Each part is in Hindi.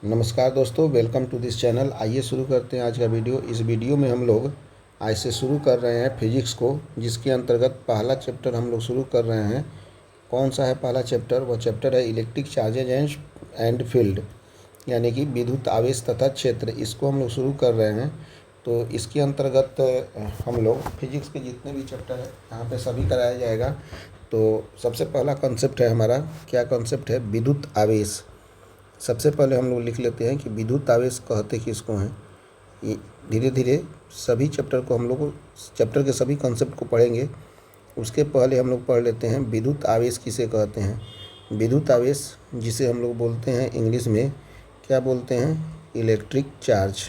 नमस्कार दोस्तों, वेलकम टू दिस चैनल। आइए शुरू करते हैं आज का वीडियो। इस वीडियो में हम लोग आज से शुरू कर रहे हैं फिजिक्स को, जिसके अंतर्गत पहला चैप्टर हम लोग शुरू कर रहे हैं। कौन सा है पहला चैप्टर? वह चैप्टर है इलेक्ट्रिक चार्जेज एंड फील्ड, यानी कि विद्युत आवेश तथा क्षेत्र। इसको हम लोग शुरू कर रहे हैं। तो इसके अंतर्गत हम लोग फिजिक्स के जितने भी चैप्टर है यहाँ पे सभी कराया जाएगा। तो सबसे पहला कॉन्सेप्ट है हमारा, क्या कॉन्सेप्ट है? विद्युत आवेश। सबसे पहले हम लोग लिख लेते हैं कि विद्युत आवेश कहते किसको हैं। ये धीरे धीरे सभी चैप्टर को हम लोग चैप्टर के सभी कॉन्सेप्ट को पढ़ेंगे। उसके पहले हम लोग पढ़ लेते हैं विद्युत आवेश किसे कहते हैं। विद्युत आवेश जिसे हम लोग बोलते हैं इंग्लिश में क्या बोलते हैं? Electric charge.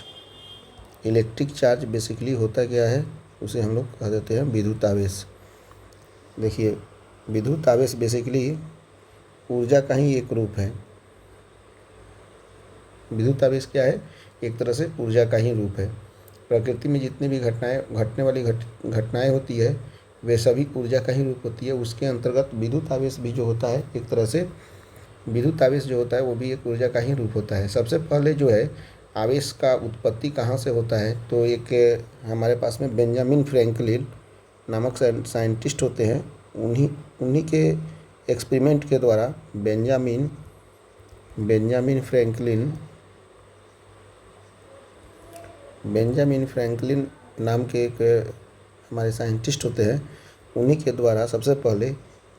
Electric charge basically होता क्या है, उसे हम लोग कह देते हैं विद्युत आवेश। देखिए, विद्युत आवेश बेसिकली ऊर्जा का ही एक रूप है। विद्युत आवेश क्या है? एक तरह से ऊर्जा का ही रूप है। प्रकृति में जितनी भी घटने वाली घटनाएं होती है, वे सभी ऊर्जा का ही रूप होती है। उसके अंतर्गत विद्युत आवेश भी जो होता है, एक तरह से विद्युत आवेश जो होता है वो भी एक ऊर्जा का ही रूप होता है। सबसे पहले जो है आवेश का उत्पत्ति कहाँ से होता है, तो एक हमारे पास में बेंजामिन फ्रैंकलिन नामक साइंटिस्ट होते हैं। उन्हीं के एक्सपेरिमेंट के द्वारा बेंजामिन फ्रैंकलिन नाम के एक हमारे साइंटिस्ट होते हैं। उन्हीं के द्वारा सबसे पहले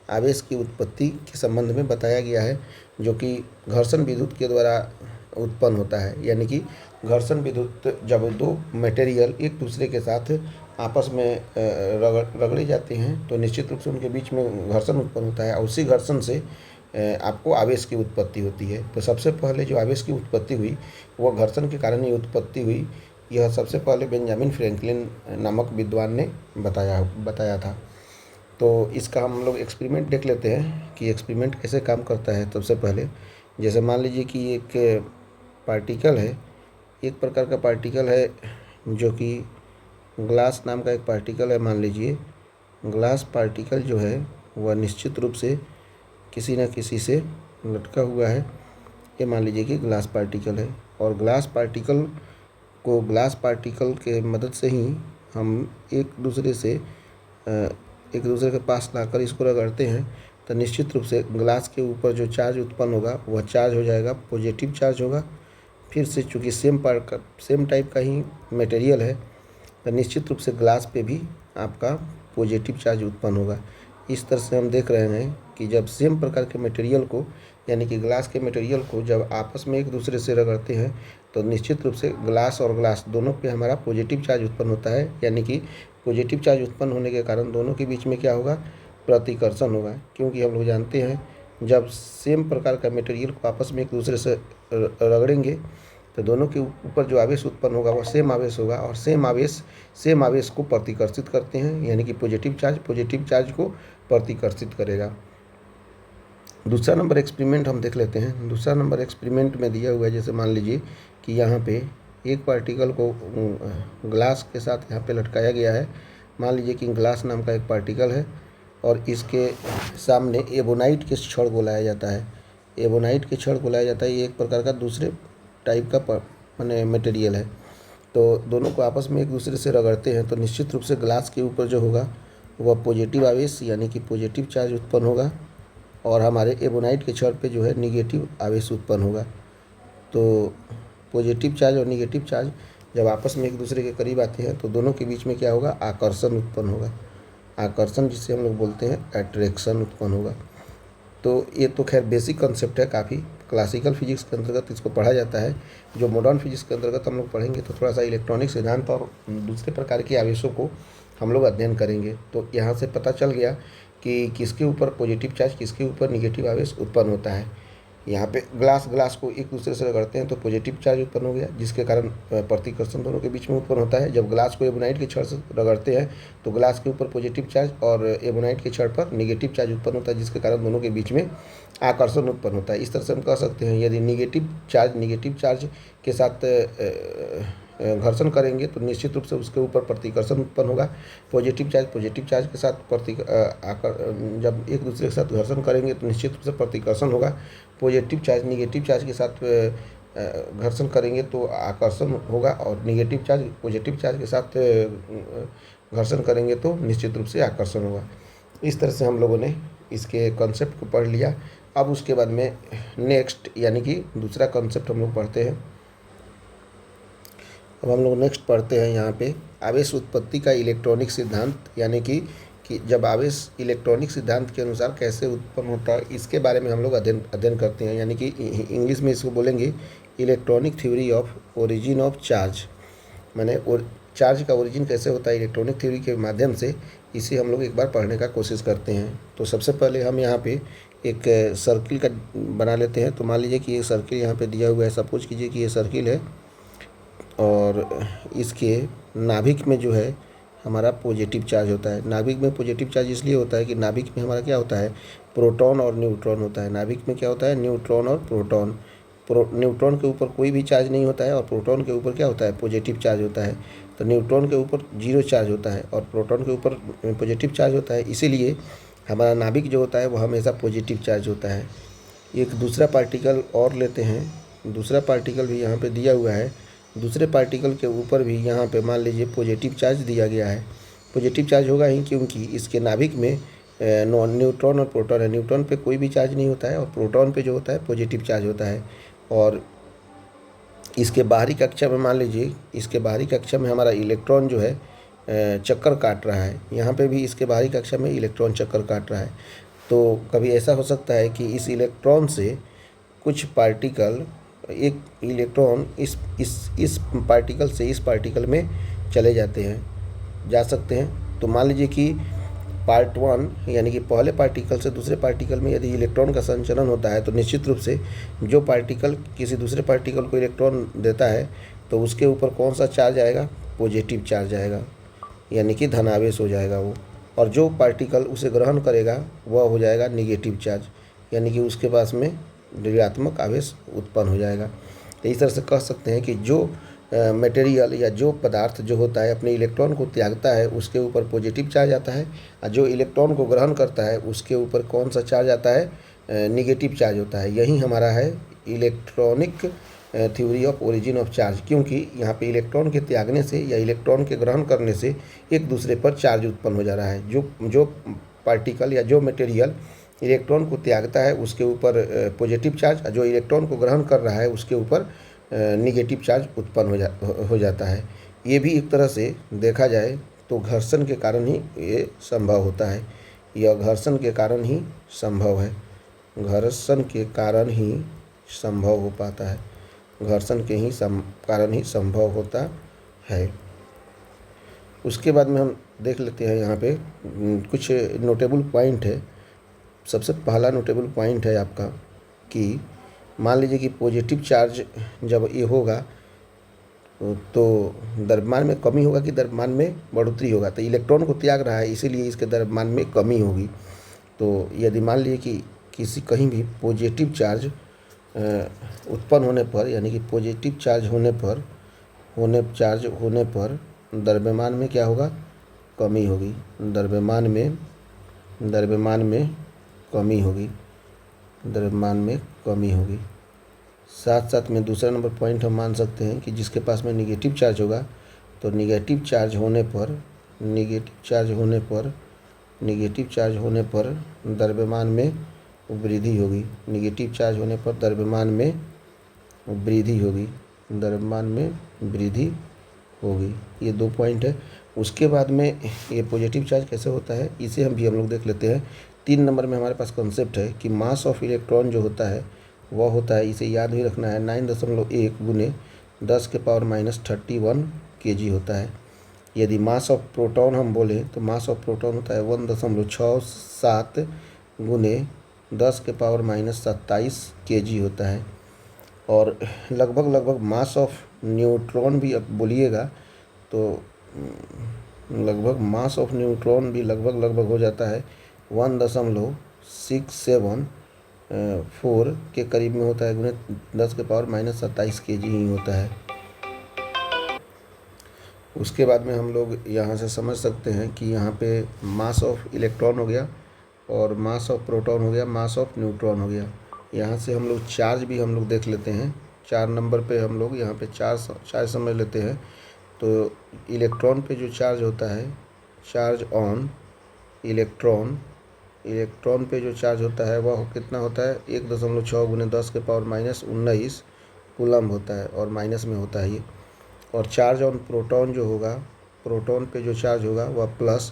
आवेश की उत्पत्ति के संबंध में बताया गया है, जो कि घर्षण विद्युत के द्वारा उत्पन्न होता है। यानी कि घर्षण विद्युत जब दो मटेरियल एक दूसरे के साथ आपस में रगड़े जाते हैं तो निश्चित रूप से उनके बीच में घर्षण उत्पन्न होता है और उसी घर्षण से आपको आवेश की उत्पत्ति होती है। तो सबसे पहले जो आवेश की उत्पत्ति हुई वह घर्षण के कारण ही उत्पत्ति हुई। यह सबसे पहले बेंजामिन फ्रैंकलिन नामक विद्वान ने बताया था। तो इसका हम लोग एक्सपेरिमेंट देख लेते हैं कि एक्सपेरिमेंट कैसे काम करता है। सबसे पहले जैसे मान लीजिए कि एक पार्टिकल है, एक प्रकार का पार्टिकल है जो कि ग्लास नाम का एक पार्टिकल है। मान लीजिए ग्लास पार्टिकल जो है वह निश्चित रूप से किसी न किसी से लटका हुआ है। ये मान लीजिए कि ग्लास पार्टिकल है और ग्लास पार्टिकल के मदद से ही हम एक दूसरे के पास लाकर इसको रगड़ते हैं तो निश्चित रूप से ग्लास के ऊपर जो चार्ज उत्पन्न होगा वह चार्ज हो जाएगा, पॉजिटिव चार्ज होगा। फिर से चूँकि सेम टाइप का ही मटेरियल है तो निश्चित रूप से ग्लास पे भी आपका पॉजिटिव चार्ज उत्पन्न होगा। इस तरह से हम देख रहे हैं कि जब सेम प्रकार के मटेरियल को, यानी कि ग्लास के मटेरियल को जब आपस में एक दूसरे से रगड़ते हैं तो निश्चित रूप से ग्लास और ग्लास दोनों पे हमारा पॉजिटिव चार्ज उत्पन्न होता है। यानी कि पॉजिटिव चार्ज उत्पन्न होने के कारण दोनों के बीच में क्या होगा? प्रतिकर्षण होगा। क्योंकि हम लोग जानते हैं जब सेम प्रकार का मटेरियल को आपस में एक दूसरे से रगड़ेंगे तो दोनों के ऊपर जो आवेश उत्पन्न होगा वह सेम आवेश होगा और सेम आवेश को प्रतिकर्षित करते हैं। यानी कि पॉजिटिव चार्ज को प्रतिकर्षित करेगा। दूसरा नंबर एक्सपेरिमेंट हम देख लेते हैं। दूसरा नंबर एक्सपेरिमेंट में दिया हुआ है, जैसे मान लीजिए कि यहाँ पे एक पार्टिकल को ग्लास के साथ यहाँ पे लटकाया गया है। मान लीजिए कि ग्लास नाम का एक पार्टिकल है और इसके सामने एबोनाइट के छड़ को लाया जाता है। एबोनाइट के छड़ को लाया जाता है, ये एक प्रकार का दूसरे टाइप का माने मटेरियल है। तो दोनों को आपस में एक दूसरे से रगड़ते हैं तो निश्चित रूप से ग्लास के ऊपर जो होगा वह पॉजिटिव आवेश यानी कि पॉजिटिव चार्ज उत्पन्न होगा और हमारे एबोनाइट के छड़ पे जो है निगेटिव आवेश उत्पन्न होगा। तो पॉजिटिव चार्ज और निगेटिव चार्ज जब आपस में एक दूसरे के करीब आते हैं तो दोनों के बीच में क्या होगा? आकर्षण उत्पन्न होगा। आकर्षण जिसे हम लोग बोलते हैं अट्रैक्शन उत्पन्न होगा। तो ये तो खैर बेसिक कॉन्सेप्ट है, काफ़ी क्लासिकल फिजिक्स के अंतर्गत इसको पढ़ा जाता है। जो मॉडर्न फिजिक्स के अंतर्गत हम लोग पढ़ेंगे तो थोड़ा सा इलेक्ट्रॉनिक सिद्धांत और दूसरे प्रकार के आवेशों को हम लोग अध्ययन करेंगे। तो यहाँ से पता चल गया कि किसके ऊपर पॉजिटिव चार्ज, किसके ऊपर निगेटिव आवेश उत्पन्न होता है। यहाँ पे ग्लास को एक दूसरे से रगड़ते हैं तो पॉजिटिव चार्ज उत्पन्न हो गया, जिसके कारण प्रतिकर्षण दोनों के बीच में उत्पन्न होता है। जब ग्लास को एबोनाइट के छड़ से रगड़ते हैं तो ग्लास के ऊपर पॉजिटिव चार्ज और एबोनाइट के छड़ पर निगेटिव चार्ज उत्पन्न होता है, जिसके कारण दोनों के बीच में आकर्षण उत्पन्न होता है। इस तरह से हम कह सकते हैं यदि निगेटिव चार्ज के साथ घर्षण करेंगे तो निश्चित रूप से उसके ऊपर प्रतिकर्षण उत्पन्न होगा। पॉजिटिव चार्ज के साथ जब एक दूसरे के साथ घर्षण करेंगे तो निश्चित रूप से प्रतिकर्षण होगा। पॉजिटिव चार्ज निगेटिव चार्ज के साथ घर्षण करेंगे तो आकर्षण होगा, और निगेटिव चार्ज पॉजिटिव चार्ज के साथ घर्षण करेंगे तो निश्चित रूप से आकर्षण होगा। इस तरह से हम लोगों ने इसके कॉन्सेप्ट को पढ़ लिया। अब उसके बाद में नेक्स्ट यानी कि दूसरा कॉन्सेप्ट हम लोग पढ़ते हैं। अब हम लोग नेक्स्ट पढ़ते हैं यहाँ पे आवेश उत्पत्ति का इलेक्ट्रॉनिक सिद्धांत, यानी कि जब आवेश इलेक्ट्रॉनिक सिद्धांत के अनुसार कैसे उत्पन्न होता है इसके बारे में हम लोग अध्ययन करते हैं, यानी कि इंग्लिश में इसको बोलेंगे electronic theory of origin of charge. मैंने और चार्ज का ओरिजिन कैसे होता है इलेक्ट्रॉनिक थ्योरी के माध्यम से, इसे हम लोग एक बार पढ़ने का कोशिश करते हैं। तो सबसे पहले हम यहाँ पे एक सर्किल का बना लेते हैं। तो मान लीजिए कि ये सर्किल यहाँ पे दिया हुआ है, सपोज कीजिए कि ये सर्किल है और इसके नाभिक में जो है हमारा पॉजिटिव चार्ज होता है। नाभिक में पॉजिटिव चार्ज इसलिए होता है कि नाभिक में हमारा क्या होता है, प्रोटॉन और न्यूट्रॉन होता है। नाभिक में क्या होता है, न्यूट्रॉन और प्रोटॉन। न्यूट्रॉन के ऊपर कोई भी चार्ज नहीं होता है और प्रोटॉन के ऊपर क्या होता है, पॉजिटिव चार्ज होता है। तो न्यूट्रॉन के ऊपर 0 चार्ज होता है और प्रोटॉन के ऊपर पॉजिटिव चार्ज होता है, इसीलिए हमारा नाभिक जो होता है वो हमेशा पॉजिटिव चार्ज होता है। एक दूसरा पार्टिकल और लेते हैं, दूसरा पार्टिकल भी यहाँ पे दिया हुआ है। दूसरे पार्टिकल के ऊपर भी यहाँ पे मान लीजिए पॉजिटिव चार्ज दिया गया है। पॉजिटिव चार्ज होगा ही क्योंकि इसके नाभिक में न्यूट्रॉन और प्रोटॉन है। न्यूट्रॉन पे कोई भी चार्ज नहीं होता है और प्रोटॉन पे जो होता है पॉजिटिव चार्ज होता है। और इसके बाहरी कक्षा में मान लीजिए, इसके बाहरी कक्षा में हमारा इलेक्ट्रॉन जो है चक्कर काट रहा है। यहाँ पे भी इसके बाहरी कक्षा में इलेक्ट्रॉन चक्कर काट रहा है। तो कभी ऐसा हो सकता है कि इस इलेक्ट्रॉन से कुछ पार्टिकल, एक इलेक्ट्रॉन इस पार्टिकल से इस पार्टिकल में चले जा सकते हैं। तो मान लीजिए कि पार्ट 1 यानी कि पहले पार्टिकल से दूसरे पार्टिकल में यदि इलेक्ट्रॉन का संचलन होता है तो निश्चित रूप से जो पार्टिकल किसी दूसरे पार्टिकल को इलेक्ट्रॉन देता है तो उसके ऊपर कौन सा चार्ज आएगा, पॉजिटिव चार्ज आएगा, यानी कि धनावेश हो जाएगा वो। और जो पार्टिकल उसे ग्रहण करेगा वह हो जाएगा निगेटिव चार्ज, यानी कि उसके पास में ऋणात्मक आवेश उत्पन्न हो जाएगा। तो इस तरह से कह सकते हैं कि जो मटेरियल या जो पदार्थ जो होता है अपने इलेक्ट्रॉन को त्यागता है उसके ऊपर पॉजिटिव चार्ज आता है, और जो इलेक्ट्रॉन को ग्रहण करता है उसके ऊपर कौन सा चार्ज आता है, निगेटिव चार्ज होता है। यही हमारा है electronic theory of origin of charge, क्योंकि यहाँ पे इलेक्ट्रॉन के त्यागने से या इलेक्ट्रॉन के ग्रहण करने से एक दूसरे पर चार्ज उत्पन्न हो जा रहा है। जो पार्टिकल या जो मटेरियल इलेक्ट्रॉन को त्यागता है उसके ऊपर पॉजिटिव चार्ज, जो इलेक्ट्रॉन को ग्रहण कर रहा है उसके ऊपर निगेटिव चार्ज उत्पन्न हो जाता है। ये भी एक तरह से देखा जाए तो घर्षण के कारण ही ये संभव होता है। यह घर्षण के कारण ही संभव है, घर्षण के कारण ही संभव हो पाता है, घर्षण के ही कारण ही संभव होता है। उसके बाद में हम देख लेते हैं यहाँ पे कुछ नोटेबल पॉइंट है। सबसे पहला नोटेबल पॉइंट है आपका कि मान लीजिए कि पॉजिटिव चार्ज जब ये होगा तो द्रव्यमान में कमी होगा कि द्रव्यमान में बढ़ोतरी होगा। तो इलेक्ट्रॉन को त्याग रहा है इसीलिए इसके द्रव्यमान में कमी होगी। तो यदि मान लीजिए कि कहीं भी पॉजिटिव चार्ज उत्पन्न होने पर, यानी कि पॉजिटिव चार्ज होने पर द्रव्यमान में क्या होगा, कमी होगी। द्रव्यमान में कमी होगी, द्रव्यमान में कमी होगी। साथ साथ में दूसरा नंबर पॉइंट हम मान सकते हैं कि जिसके पास में निगेटिव चार्ज होगा तो निगेटिव चार्ज होने पर द्रव्यमान में वृद्धि होगी। निगेटिव चार्ज होने पर द्रव्यमान में वृद्धि होगी। ये 2 पॉइंट है। उसके बाद में ये पॉजिटिव चार्ज कैसे होता है इसे हम लोग देख लेते हैं। 3 नंबर में हमारे पास कॉन्सेप्ट है कि मास ऑफ इलेक्ट्रॉन जो होता है वह होता है, इसे याद भी रखना है, 9.1 गुने 10 के पावर -31 kg होता है। यदि मास ऑफ प्रोटॉन हम बोलें तो मास ऑफ प्रोटॉन होता है 1.67 गुने 10 के पावर -27 kg होता है। और लगभग मास ऑफ न्यूट्रॉन भी अब बोलिएगा तो लगभग मास ऑफ न्यूट्रॉन भी लगभग हो जाता है 1.674 के करीब में होता है, गुने 10 के पावर -27 kg ही होता है। उसके बाद में हम लोग यहाँ से समझ सकते हैं कि यहाँ पे मास ऑफ इलेक्ट्रॉन हो गया और मास ऑफ प्रोटॉन हो गया, मास ऑफ न्यूट्रॉन हो गया। यहाँ से हम लोग चार्ज भी हम लोग देख लेते हैं 4 नंबर पे हम लोग यहाँ पे चार समझ लेते हैं। तो इलेक्ट्रॉन पे जो चार्ज होता है, चार्ज ऑन इलेक्ट्रॉन, इलेक्ट्रॉन पे जो चार्ज होता है वह कितना होता है, 1.6 × 10⁻⁻19 कूलम होता है, और माइनस में होता है ये। और चार्ज ऑन प्रोटॉन जो होगा, प्रोटॉन पे जो चार्ज होगा वह प्लस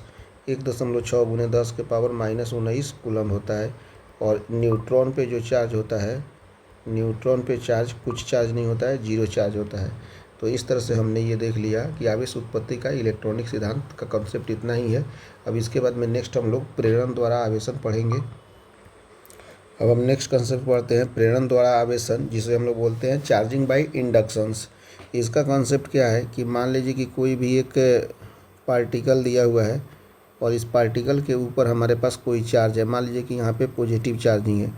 1.6 × 10⁻⁻19 कूलम होता है। और न्यूट्रॉन पे जो चार्ज होता है, न्यूट्रॉन पे चार्ज कुछ चार्ज नहीं होता है, जीरो चार्ज होता है। तो इस तरह से हमने ये देख लिया कि आवेश उत्पत्ति का इलेक्ट्रॉनिक सिद्धांत का कॉन्सेप्ट इतना ही है। अब इसके बाद में नेक्स्ट हम लोग प्रेरण द्वारा आवेशन पढ़ेंगे। अब हम नेक्स्ट कंसेप्ट पढ़ते हैं प्रेरण द्वारा आवेशन, जिसे हम लोग बोलते हैं चार्जिंग बाय इंडक्शंस। इसका कॉन्सेप्ट क्या है कि मान लीजिए कि कोई भी एक पार्टिकल दिया हुआ है और इस पार्टिकल के ऊपर हमारे पास कोई चार्ज है। मान लीजिए कि यहाँ पे पॉजिटिव चार्ज नहीं है,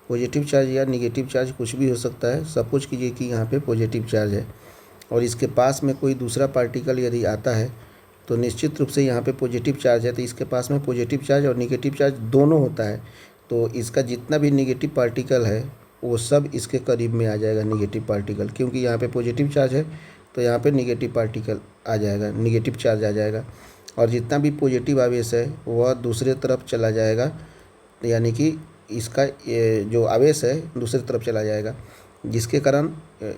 पॉजिटिव चार्ज या निगेटिव चार्ज कुछ भी हो सकता है। सपोज कीजिए कि यहाँ पे पॉजिटिव चार्ज है और इसके पास में कोई दूसरा पार्टिकल यदि आता है तो निश्चित रूप से यहाँ पे पॉजिटिव चार्ज है, तो इसके पास में पॉजिटिव चार्ज और निगेटिव चार्ज दोनों होता है। तो इसका जितना भी निगेटिव पार्टिकल है वो सब इसके करीब में आ जाएगा, निगेटिव पार्टिकल, क्योंकि यहाँ पे पॉजिटिव चार्ज है तो यहाँ पे निगेटिव पार्टिकल आ जाएगा, निगेटिव चार्ज आ जाएगा। और जितना भी पॉजिटिव आवेश है वह दूसरे तरफ चला जाएगा, यानी कि इसका जो आवेश है दूसरी तरफ चला जाएगा, जिसके कारण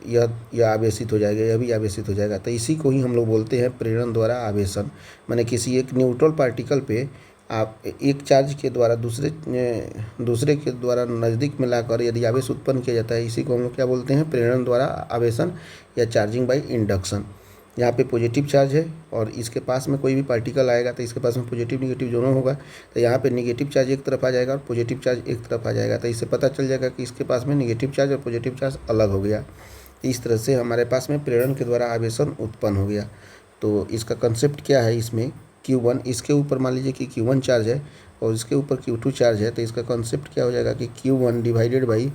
यह आवेशित हो जाएगा, यह भी आवेशित हो जाएगा। तो इसी को ही हम लोग बोलते हैं प्रेरण द्वारा आवेशन। माने किसी एक न्यूट्रल पार्टिकल पे आप एक चार्ज के द्वारा दूसरे के द्वारा नज़दीक में लाकर यदि आवेश उत्पन्न किया जाता है, इसी को हम लोग क्या बोलते हैं, प्रेरण द्वारा आवेशन या चार्जिंग बाय इंडक्शन। यहाँ पे पॉजिटिव चार्ज है और इसके पास में कोई भी पार्टिकल आएगा तो इसके पास में पॉजिटिव निगेटिव दोनों होगा। तो यहाँ पे निगेटिव चार्ज एक तरफ आ जाएगा और पॉजिटिव चार्ज एक तरफ आ जाएगा। तो इससे पता चल जाएगा कि इसके पास में निगेटिव चार्ज और पॉजिटिव चार्ज अलग हो गया। इस तरह से हमारे पास में प्रेरण के द्वारा आवेशन उत्पन्न हो गया। तो इसका कंसेप्ट क्या है, इसमें Q1, इसके ऊपर मान लीजिए कि Q1 चार्ज है और इसके ऊपर Q2 चार्ज है। तो इसका कंसेप्ट क्या हो जाएगा कि Q1 divided by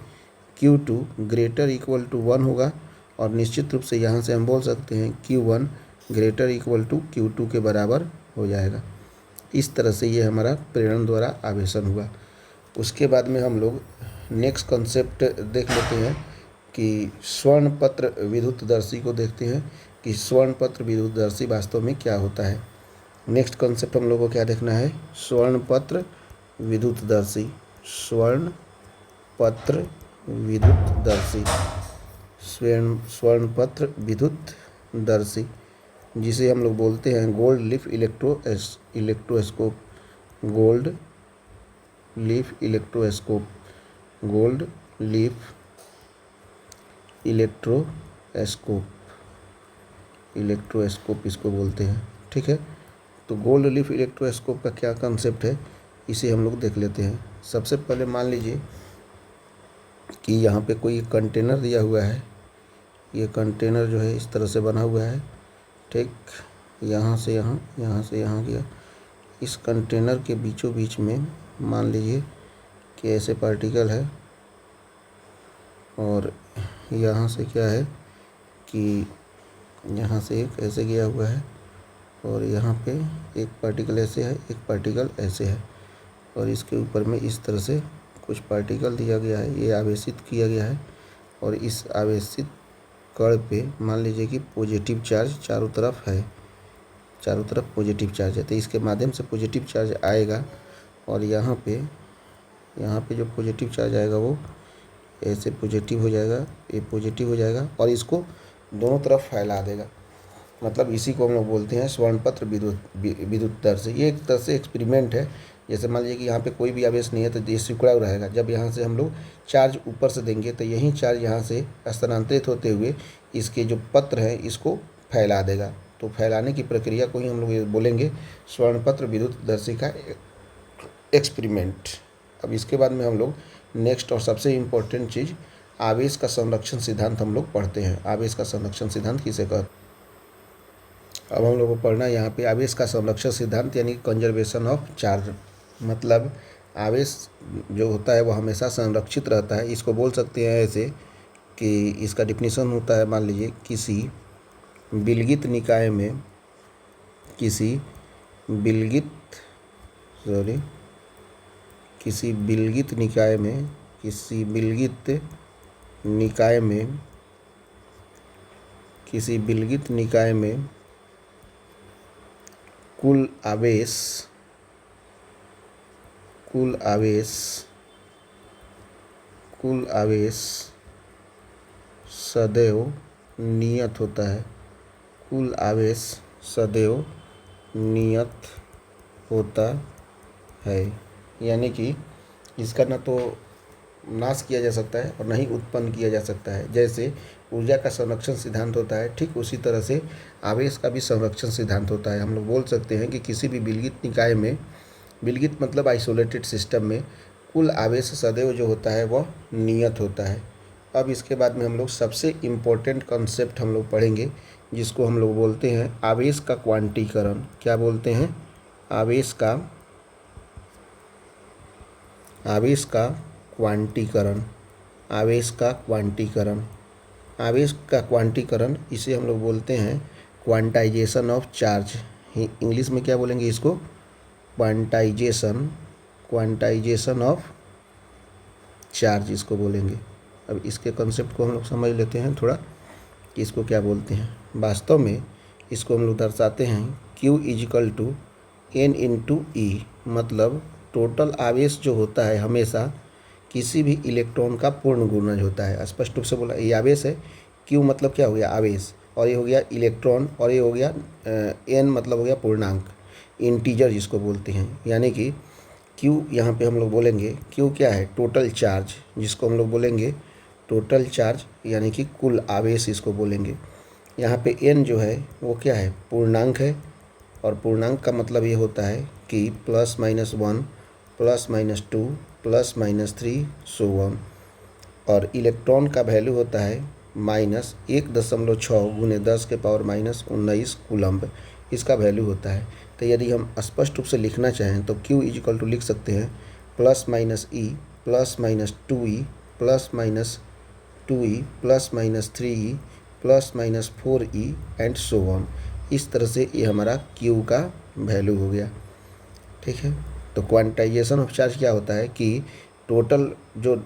Q2 greater equal to 1 होगा। और निश्चित रूप से यहाँ से हम बोल सकते हैं Q1 greater equal to Q2 के बराबर हो जाएगा। इस तरह से ये हमारा प्रेरण द्वारा आवेशन हुआ। उसके बाद में हम लोग नेक्स्ट कंसेप्ट देख लेते हैं कि स्वर्णपत्र विद्युतदर्शी को देखते हैं कि स्वर्णपत्र विद्युतदर्शी वास्तव में क्या होता है। नेक्स्ट कंसेप्ट हम लोग को क्या देखना है, स्वर्णपत्र विद्युतदर्शी, स्वर्णपत्र विद्युतदर्शी, स्वर्णपत्र विद्युतदर्शी, जिसे हम लोग बोलते हैं gold leaf electroscope, gold leaf electroscope, gold leaf electroscope इसको बोलते हैं। ठीक है, तो गोल्ड लीफ इलेक्ट्रोस्कोप का क्या कंसेप्ट है इसे हम लोग देख लेते हैं। सबसे पहले मान लीजिए कि यहाँ पे कोई कंटेनर दिया हुआ है। ये कंटेनर जो है इस तरह से बना हुआ है, ठीक, यहाँ से यहाँ, यहाँ से यहाँ गया। इस कंटेनर के बीचों बीच में मान लीजिए कि ऐसे पार्टिकल है और यहाँ से क्या है कि यहाँ से एक ऐसे गया हुआ है और यहाँ पे एक पार्टिकल ऐसे है, एक पार्टिकल ऐसे है और इसके ऊपर में इस तरह से कुछ पार्टिकल दिया गया है, ये आवेशित किया गया है। और इस आवेशित कण पे मान लीजिए कि पॉजिटिव चार्ज चारों तरफ है, चारों तरफ पॉजिटिव चार्ज है। तो इसके माध्यम से पॉजिटिव चार्ज आएगा और यहाँ पे जो पॉजिटिव चार्ज आएगा वो ऐसे पॉजिटिव हो जाएगा, ये पॉजिटिव हो जाएगा और इसको दोनों तरफ फैला देगा। मतलब इसी को हम लोग बोलते हैं स्वर्णपत्र विद्युतदर्शी। ये एक तरह से एक्सपेरिमेंट है। जैसे मान लीजिए कि यहाँ पे कोई भी आवेश नहीं है तो ये सिकुड़ा रहेगा। जब यहाँ से हम लोग चार्ज ऊपर से देंगे तो यही चार्ज यहाँ से स्थानांतरित होते हुए इसके जो पत्र हैं इसको फैला देगा। तो फैलाने की प्रक्रिया को ही हम लोग ये बोलेंगे स्वर्णपत्र विद्युतदर्शी का एक्सपेरिमेंट। अब इसके बाद में हम लोग नेक्स्ट और सबसे इम्पोर्टेंट चीज़ आवेश का संरक्षण सिद्धांत हम लोग पढ़ते हैं। आवेश का संरक्षण सिद्धांत किसे कहते हैं। अब हम लोग को पढ़ना है यहाँ पे आवेश का संरक्षण सिद्धांत, यानी कंजर्वेशन ऑफ चार्ज। मतलब आवेश जो होता है वो हमेशा संरक्षित रहता है। इसको बोल सकते हैं ऐसे कि इसका डिफिनीशन होता है, मान लीजिए किसी विलगित निकाय में, किसी विलगित निकाय में किसी विलगित निकाय में कुल आवेश सदैव नियत होता है। कुल आवेश सदैव नियत होता है, यानी कि इसका न तो नाश किया जा सकता है और न ही उत्पन्न किया जा सकता है। जैसे ऊर्जा का संरक्षण सिद्धांत होता है, ठीक उसी तरह से आवेश का भी संरक्षण सिद्धांत होता है। हम लोग बोल सकते हैं कि किसी भी विलगित निकाय में, विलगित मतलब आइसोलेटेड सिस्टम में, कुल आवेश सदैव जो होता है वह नियत होता है। अब इसके बाद में हम लोग सबसे इम्पोर्टेंट कॉन्सेप्ट हम लोग पढ़ेंगे, जिसको हम लोग बोलते हैं आवेश का क्वांटीकरण। क्या बोलते हैं? आवेश का क्वांटीकरण। आवेश का क्वांटीकरण, इसे हम लोग बोलते हैं क्वांटाइजेशन ऑफ चार्ज। इंग्लिश में क्या बोलेंगे इसको? क्वांटाइजेशन ऑफ चार्ज इसको बोलेंगे। अब इसके कंसेप्ट को हम लोग समझ लेते हैं थोड़ा कि इसको क्या बोलते हैं। वास्तव में इसको हम लोग दर्शाते हैं Q equal to N into E, मतलब टोटल आवेश जो होता है हमेशा किसी भी इलेक्ट्रॉन का पूर्ण गुणज होता है। स्पष्ट रूप से बोला, ये आवेश है। Q मतलब क्या हो गया? आवेश, और ये हो गया इलेक्ट्रॉन, और ये हो गया N मतलब हो गया पूर्णांक, इंटीजर जिसको बोलते हैं। यानी कि Q यहाँ पे हम लोग बोलेंगे, Q क्या है? टोटल चार्ज, जिसको हम लोग बोलेंगे टोटल चार्ज, यानी कि कुल आवेश इसको बोलेंगे। यहाँ पे N जो है वो क्या है? पूर्णांक है, और पूर्णांक का मतलब ये होता है कि +-1, +-2, +-3 सो ऑन। और इलेक्ट्रॉन का वैल्यू होता है -1.6 गुने 10⁻⁻19 कूलम्ब, इसका वैल्यू होता है। तो यदि हम स्पष्ट रूप से लिखना चाहें तो Q इजिकल टू लिख सकते हैं +-E, +-2E, +-2E, +-3E, +-4E and so on. इस तरह से ये हमारा Q का वैल्यू हो गया। ठीक है, तो क्वांटाइजेशन ऑफ चार्ज क्या होता है कि टोटल जो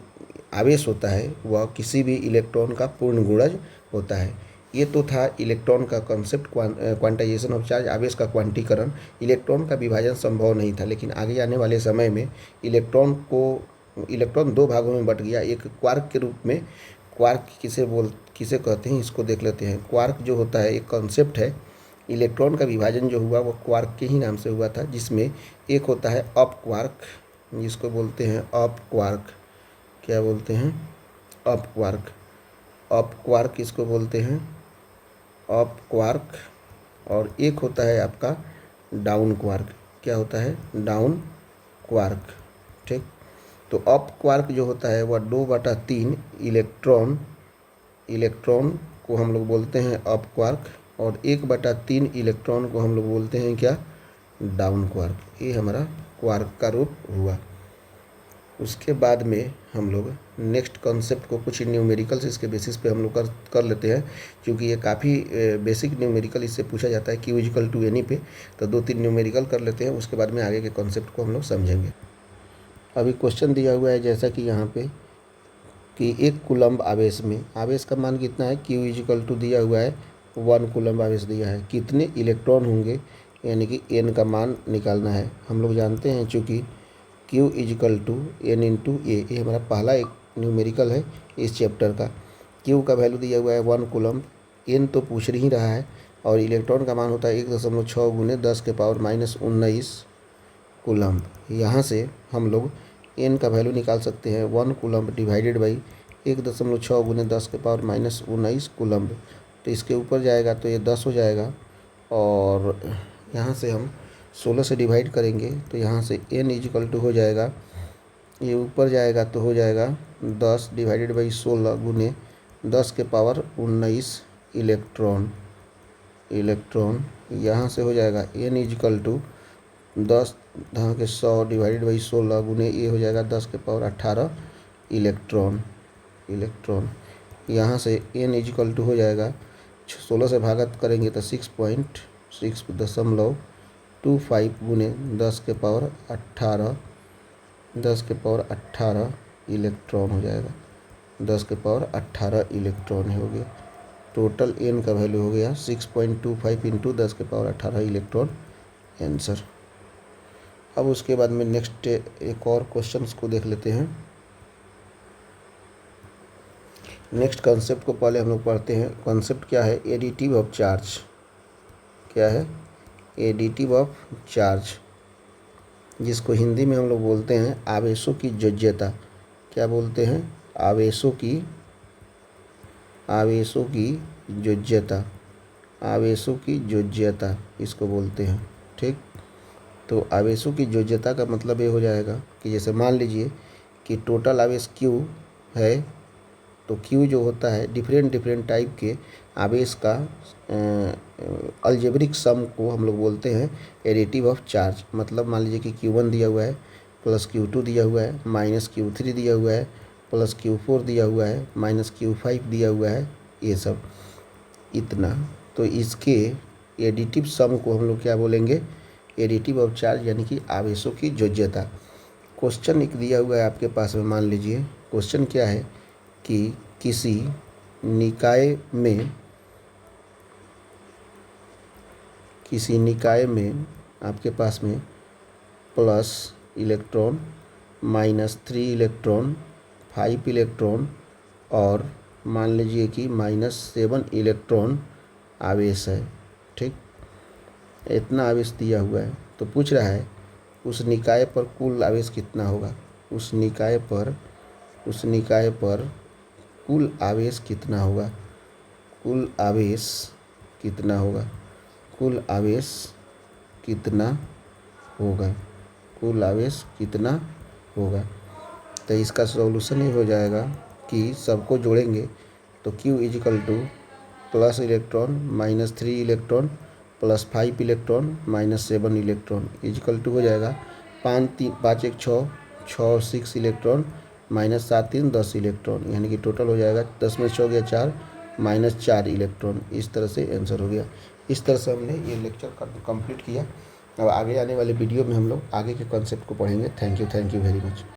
आवेश होता है वह किसी भी इलेक्ट्रॉन का पूर्ण गुणज होता है। ये तो था इलेक्ट्रॉन का कॉन्सेप्ट, क्वांटाइजेशन ऑफ चार्ज, आवेश का क्वांटीकरण। इलेक्ट्रॉन का विभाजन संभव नहीं था, लेकिन आगे आने वाले समय में इलेक्ट्रॉन दो भागों में बट गया, एक क्वार्क के रूप में। क्वार्क किसे कहते हैं, इसको देख लेते हैं। क्वार्क जो होता है एक कॉन्सेप्ट है। इलेक्ट्रॉन का विभाजन जो हुआ वो क्वार्क के ही नाम से हुआ था, जिसमें एक होता है अप क्वार्क, जिसको बोलते हैं अप क्वार्क। क्या बोलते हैं? Up quark. अप क्वार्क इसको बोलते हैं अप क्वार्क। और एक होता है आपका डाउन क्वार्क। क्या होता है? Down quark. ठीक, तो अप क्वार्क जो होता है वह 2/3 इलेक्ट्रॉन को हम लोग बोलते हैं अप क्वार्क, और 1/3 इलेक्ट्रॉन को हम लोग बोलते हैं क्या? Down quark. ये हमारा क्वार्क का रूप हुआ। उसके बाद में हम लोग नेक्स्ट कॉन्सेप्ट को कुछ न्यूमेरिकल्स इसके बेसिस पे हम लोग कर लेते हैं, क्योंकि ये काफ़ी बेसिक न्यूमेरिकल इससे पूछा जाता है Q इजिकल टू एनी पे। तो 2-3 न्यूमेरिकल कर लेते हैं, उसके बाद में आगे के कॉन्सेप्ट को हम लोग समझेंगे। अभी क्वेश्चन दिया हुआ है जैसा कि यहाँ पे कि 1 कूलम्ब आवेश में आवेश का मान कितना है? Q इजिकल टू दिया हुआ है 1 कूलम्ब आवेश दिया है। कितने इलेक्ट्रॉन होंगे, यानी कि N का मान निकालना है। हम लोग जानते हैं चूँकि Q equal to N into A, ये हमारा पहला एक न्यूमेरिकल है इस चैप्टर का। Q का वैल्यू दिया हुआ है 1 कूलम्ब, N तो पूछ ही रहा है, और इलेक्ट्रॉन का मान होता है 1.6 गुने 10⁻⁻19 कूलम्ब। यहाँ से हम लोग N का वैल्यू निकाल सकते हैं 1 कूलम्ब डिवाइडेड बाई 1.6 गुने 10⁻⁻19 कूलम्ब। तो इसके ऊपर जाएगा तो ये 10 हो जाएगा, और यहाँ से हम 16 से डिवाइड करेंगे तो यहाँ से N इजिकल टू हो जाएगा, ये ऊपर जाएगा तो हो जाएगा 10 डिवाइडेड बाई 16 गुने 10⁻19 इलेक्ट्रॉन। यहाँ से हो जाएगा N equal to 10⁻100 divided by 16 गुने ये हो जाएगा 10⁻18 इलेक्ट्रॉन। यहाँ से N इजिकल टू हो जाएगा 16 से भागत करेंगे तो 6.25 गुने 10⁻18 इलेक्ट्रॉन हो जाएगा। 10⁻18 इलेक्ट्रॉन हो गया टोटल n का वैल्यू हो गया 6.25 इंटू 10⁻18 इलेक्ट्रॉन आंसर। अब उसके बाद में नेक्स्ट एक और क्वेश्चन को देख लेते हैं। नेक्स्ट कॉन्सेप्ट को पहले हम लोग पढ़ते हैं। कॉन्सेप्ट क्या है? Additive of charge. क्या है? एडिटिव ऑफ चार्ज, जिसको हिंदी में हम लोग बोलते हैं आवेशों की योज्यता। क्या बोलते हैं? आवेशों की योज्यता। आवेशों की योज्यता इसको बोलते हैं। ठीक, तो आवेशों की योज्यता का मतलब ये हो जाएगा कि जैसे मान लीजिए कि टोटल आवेश Q है, तो Q जो होता है डिफरेंट टाइप के आवेश का अलजेब्रिक सम को हम लोग बोलते हैं एडिटिव ऑफ चार्ज। मतलब मान लीजिए कि Q1 दिया हुआ है, प्लस Q2 दिया हुआ है, माइनस Q3 दिया हुआ है, प्लस Q4 दिया हुआ है, माइनस Q5 दिया हुआ है, ये सब इतना। तो इसके एडिटिव सम को हम लोग क्या बोलेंगे? एडिटिव ऑफ चार्ज, यानी कि आवेशों की योज्यता। क्वेश्चन एक दिया हुआ है आपके पास में, मान लीजिए क्वेश्चन क्या है कि किसी निकाय में आपके पास में प्लस इलेक्ट्रॉन, -3 इलेक्ट्रॉन, 5 इलेक्ट्रॉन और मान लीजिए कि -7 इलेक्ट्रॉन आवेश है। ठीक, इतना आवेश दिया हुआ है। तो पूछ रहा है उस निकाय पर कुल आवेश कितना होगा। उस निकाय पर कुल आवेश कितना होगा। कुल आवेश कितना होगा। कुल आवेश कितना होगा। कुल आवेश कितना होगा। तो इसका सॉल्यूशन ये हो जाएगा कि सबको जोड़ेंगे तो Q equal to plus electron -3 electron plus 5 electron -7 electron equal to हो जाएगा 5 1 6 6 6 इलेक्ट्रॉन -7 3 10 इलेक्ट्रॉन, यानी कि टोटल हो जाएगा 10 में 6 गया 4 -4 इलेक्ट्रॉन। इस तरह से आंसर हो गया। इस तरह से हमने ये लेक्चर कंप्लीट किया। अब आगे आने वाले वीडियो में हम लोग आगे के कॉन्सेप्ट को पढ़ेंगे। Thank you very much.